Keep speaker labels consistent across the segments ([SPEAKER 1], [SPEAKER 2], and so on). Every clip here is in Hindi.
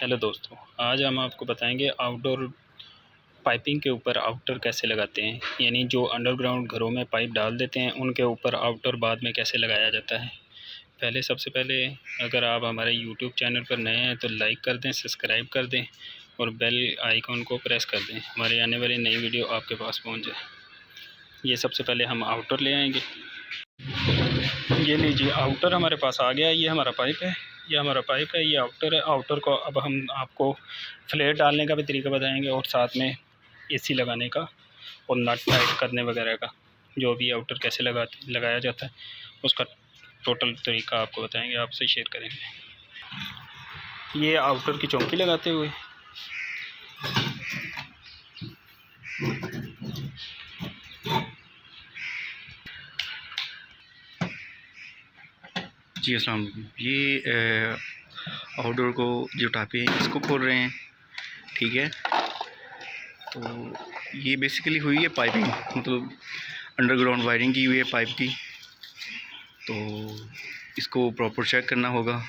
[SPEAKER 1] हेलो दोस्तों, आज हम आपको बताएंगे आउटडोर पाइपिंग के ऊपर आउटर कैसे लगाते हैं। यानी जो अंडरग्राउंड घरों में पाइप डाल देते हैं उनके ऊपर आउटर बाद में कैसे लगाया जाता है। सबसे पहले अगर आप हमारे यूट्यूब चैनल पर नए हैं तो लाइक कर दें, सब्सक्राइब कर दें और बेल आइकॉन को प्रेस कर दें, हमारे आने वाली नई वीडियो आपके पास पहुँच जाए। ये सबसे पहले हम आउटर ले आएँगे। ये लीजिए, आउटर हमारे पास आ गया। ये हमारा पाइप है, ये हमारा पाइप है, ये आउटर है। आउटर को अब हम आपको फ्लेट डालने का भी तरीका बताएंगे और साथ में एसी लगाने का और नट टाइट करने वगैरह का, जो भी आउटर कैसे लगाया जाता है उसका टोटल तरीका आपको बताएंगे, आपसे शेयर करेंगे। ये आउटर की चौकी लगाते हुए
[SPEAKER 2] जी अस्सलाम वालेकुम। ये आउटडोर को जो टापे हैं इसको खोल रहे हैं, ठीक है। तो ये बेसिकली हुई है पाइपिंग, मतलब अंडरग्राउंड वायरिंग की हुई है पाइप की। तो इसको प्रॉपर चेक करना होगा।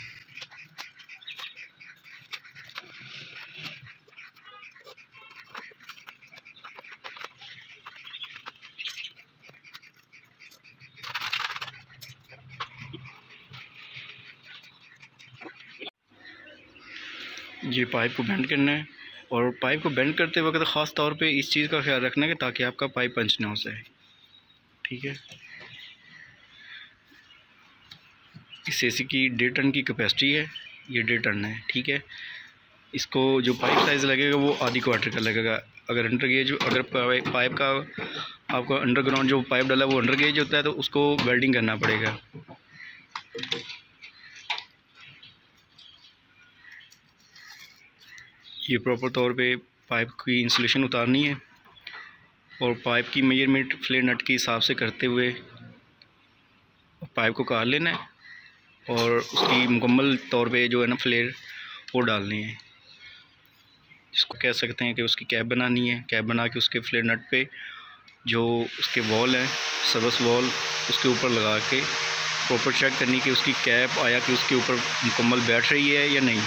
[SPEAKER 2] ये पाइप को बेंड करना है और पाइप को बेंड करते वक्त ख़ास तौर पे इस चीज़ का ख्याल रखना है कि ताकि आपका पाइप पंच ना हो जाए, ठीक है। इस एसी की 1.5 टन की कैपेसिटी है, ये 1.5 टन है, ठीक है। इसको जो पाइप साइज़ लगेगा वो आधी क्वार्टर का लगेगा। अगर अंडर गेज, अगर पाइप का आपका अंडरग्राउंड जो पाइप डाला वो अंडर गेज होता है तो उसको वेल्डिंग करना पड़ेगा। ये प्रॉपर तौर पे पाइप की इंसुलेशन उतारनी है और पाइप की मेजरमेंट फ्लेयर नट के हिसाब से करते हुए पाइप को काट लेना है और उसकी मुकम्मल तौर पे जो है ना फ्लेयर वो डालनी है। इसको कह सकते हैं कि उसकी कैप बनानी है। कैप बना के उसके फ्लेयर नट पे जो उसके वॉल है, सर्विस वॉल, उसके ऊपर लगा के प्रॉपर चेक करनी कि उसकी कैप आया कि उसके ऊपर मुकम्मल बैठ रही है या नहीं।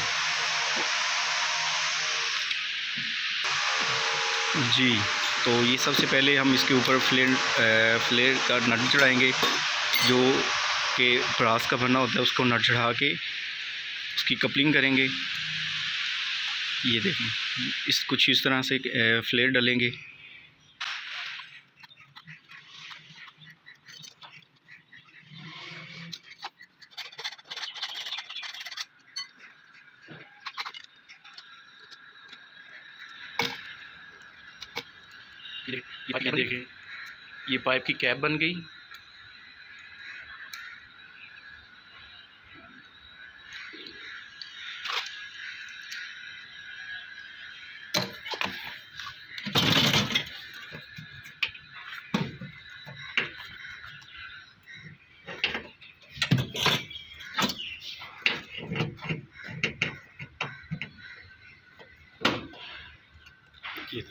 [SPEAKER 2] जी, तो ये सबसे पहले हम इसके ऊपर फ्लेयर का नट चढ़ाएंगे, जो कि ब्रास का बना होता है, उसको नट चढ़ा के उसकी कपलिंग करेंगे। ये देखें, कुछ इस तरह से फ्लेयर डालेंगे। ये देखें, ये पाइप की कैप बन गई। ये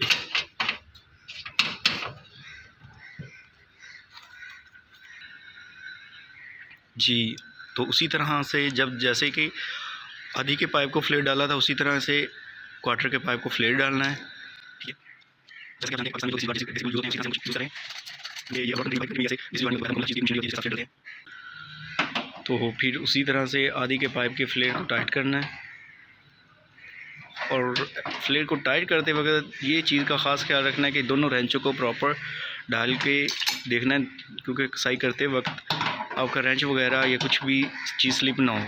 [SPEAKER 2] जी, तो उसी तरह से जैसे कि आधी के पाइप को फ्लेयर डाला था उसी तरह से क्वार्टर के पाइप को फ्लेयर डालना है, ठीक है। तो फिर उसी तरह से आधी के पाइप के फ्लेयर को टाइट करना है और फ्लेयर को टाइट करते वक्त ये चीज़ का ख़ास ख्याल रखना है कि दोनों रेंचों को प्रॉपर डाल के देखना है, क्योंकि सही करते वक्त आपका रेंच वगैरह या कुछ भी चीज़ स्लिप ना हो।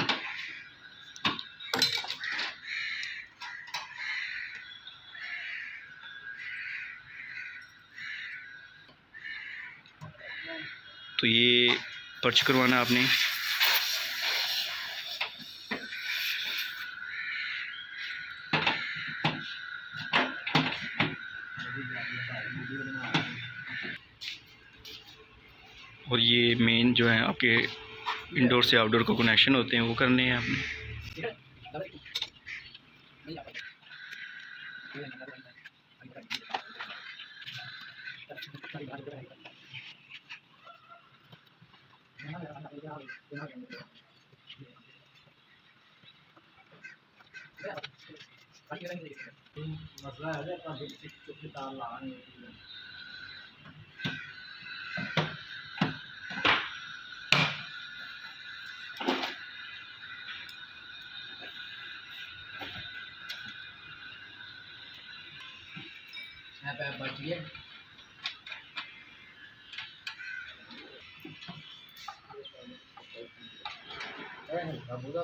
[SPEAKER 2] तो ये पर्च करवाना आपने। और ये मेन जो है आपके इंडोर से आउटडोर को कनेक्शन होते हैं वो करने हैं आपने।
[SPEAKER 3] मसला है अपना चुप तार लाना बच गया बुरा